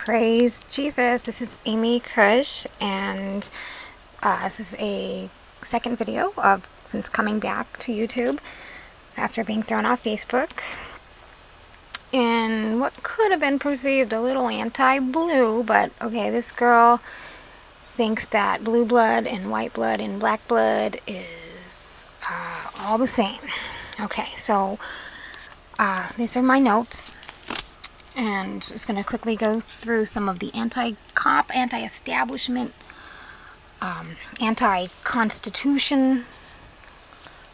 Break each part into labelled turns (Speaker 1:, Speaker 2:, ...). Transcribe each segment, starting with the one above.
Speaker 1: Praise Jesus. This is Amy Kush, and this is a second video since coming back to YouTube after being thrown off Facebook in what could have been perceived a little anti-blue, but okay, this girl thinks that blue blood and white blood and black blood is all the same. Okay, so these are my notes. And just going to quickly go through some of the anti-cop, anti-establishment, anti-constitution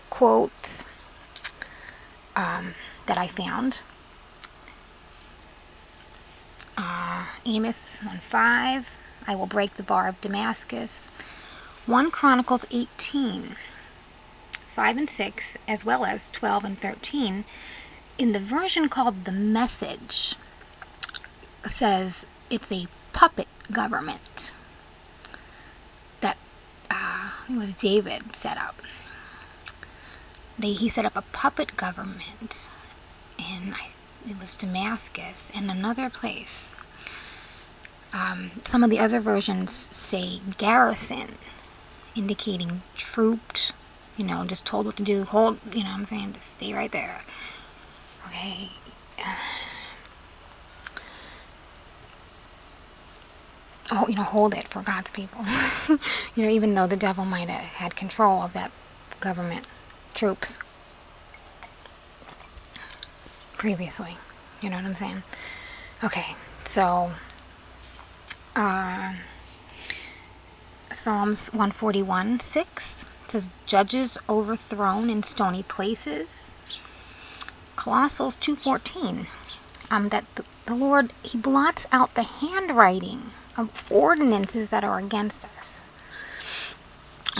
Speaker 1: quotes that I found. Amos 1:5, I will break the bar of Damascus. 1 Chronicles 18:5 and 6, as well as 12 and 13. In the version called The Message, says it's a puppet government that it was David set up. He set up a puppet government in, it was Damascus, and another place. Some of the other versions say garrison, indicating trooped, just told what to do, hold, what I'm saying, just stay right there. Okay. Hold it for God's people. Even though the devil might have had control of that government troops previously. You know what I'm saying? Okay, so Psalms 141:6 says, judges overthrown in stony places. Colossians 2:14, that the Lord, He blots out the handwriting of ordinances that are against us.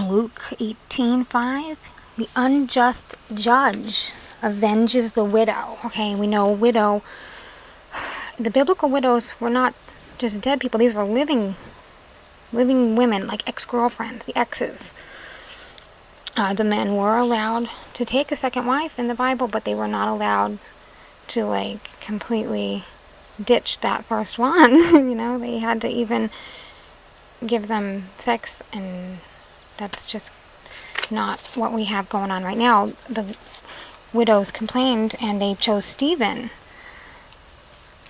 Speaker 1: Luke 18:5, the unjust judge avenges the widow. Okay, we know widow, the biblical widows were not just dead people, these were living women, like ex-girlfriends, the exes. The men were allowed to take a second wife in the Bible, but they were not allowed to completely ditch that first one. They had to even give them sex, and that's just not what we have going on right now. The widows complained, and they chose Stephen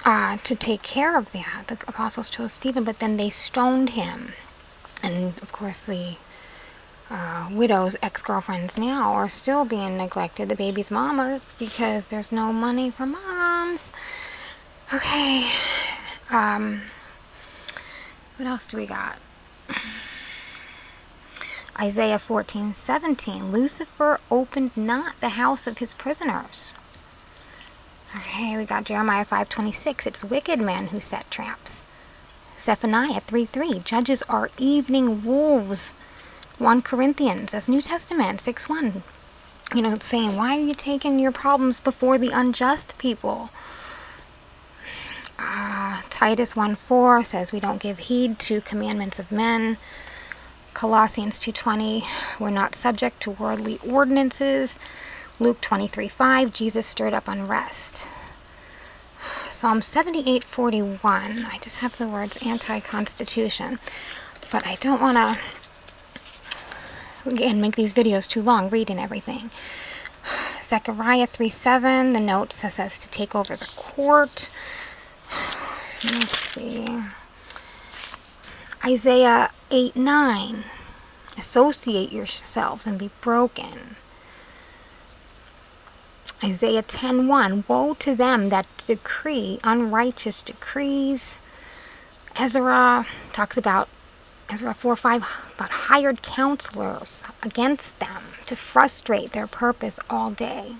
Speaker 1: to take care of that. The apostles chose Stephen, but then they stoned him. And of course the widows' ex-girlfriends now are still being neglected, the baby's mamas, because there's no money for moms. Okay, what else do we got? Isaiah 14:17, Lucifer opened not the house of his prisoners. Okay, we got Jeremiah 5:26, it's wicked men who set traps. Zephaniah 3:3, judges are evening wolves. 1 Corinthians, that's New Testament, 6:1. Saying, why are you taking your problems before the unjust people? Titus 1:4 says we don't give heed to commandments of men. Colossians 2:20, we're not subject to worldly ordinances. Luke 23:5, Jesus stirred up unrest. Psalm 78:41, I just have the words anti-constitution, but I don't want to again make these videos too long reading everything. Zechariah 3:7, the note says to take over the court. Let's see. Isaiah 8:9, associate yourselves and be broken. Isaiah 10:1, woe to them that decree unrighteous decrees. Ezra talks about, Ezra 4:5, about hired counselors against them to frustrate their purpose all day.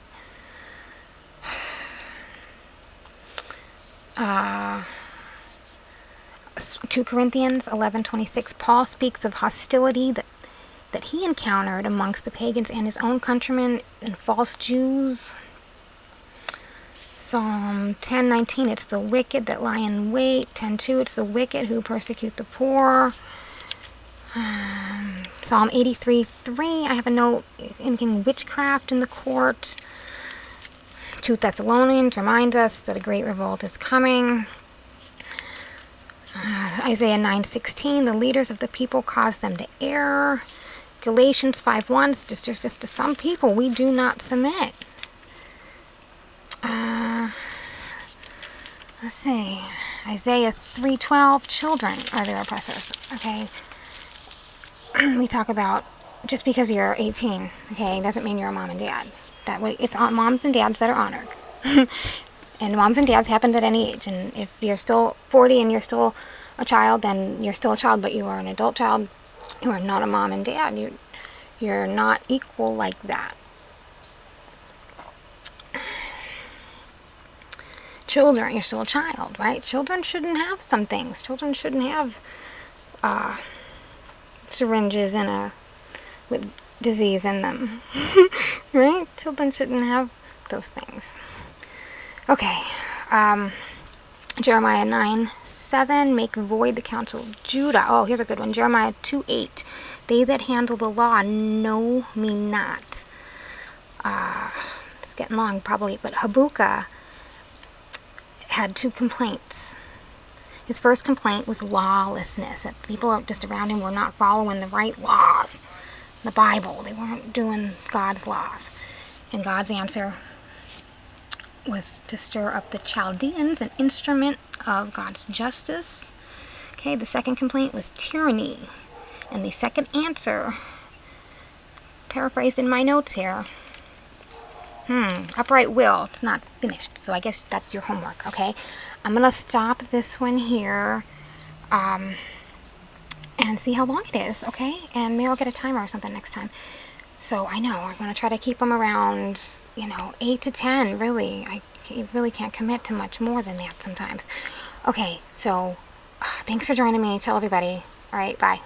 Speaker 1: 2 Corinthians 11:26, Paul speaks of hostility that he encountered amongst the pagans and his own countrymen and false Jews. Psalm 10:19, it's the wicked that lie in wait. 10:2, it's the wicked who persecute the poor. Psalm 83:3, I have a note indicating witchcraft in the court. 2 Thessalonians reminds us that a great revolt is coming. Isaiah 9:16, the leaders of the people cause them to err. Galatians 5:1, just to some people, we do not submit. Let's see. Isaiah 3:12, children are their oppressors. Okay. We talk about just because you're 18, okay, doesn't mean you're a mom and dad. That way, it's moms and dads that are honored. And moms and dads happen at any age. And if you're still 40 and you're still a child, then you're still a child, but you are an adult child. You are not a mom and dad. You're not equal like that. Children, you're still a child, right? Children shouldn't have some things. Children shouldn't have syringes with disease in them. Right? Children shouldn't have those things. Okay. Jeremiah 9:7, make void the counsel of Judah. Oh, here's a good one. Jeremiah 2:8, they that handle the law know me not. It's getting long probably, but Habakkuk had 2 complaints. His first complaint was lawlessness, that people just around him were not following the right laws, the Bible. They weren't doing God's laws. And God's answer was to stir up the Chaldeans, an instrument of God's justice. Okay, the second complaint was tyranny. And the second answer, paraphrased in my notes here, upright will. It's not finished, so I guess that's your homework, okay? I'm going to stop this one here and see how long it is, okay? And maybe I'll get a timer or something next time. So I know, I'm going to try to keep them around, 8 to 10, really. I really can't commit to much more than that sometimes. Okay, so thanks for joining me. Tell everybody. All right, bye.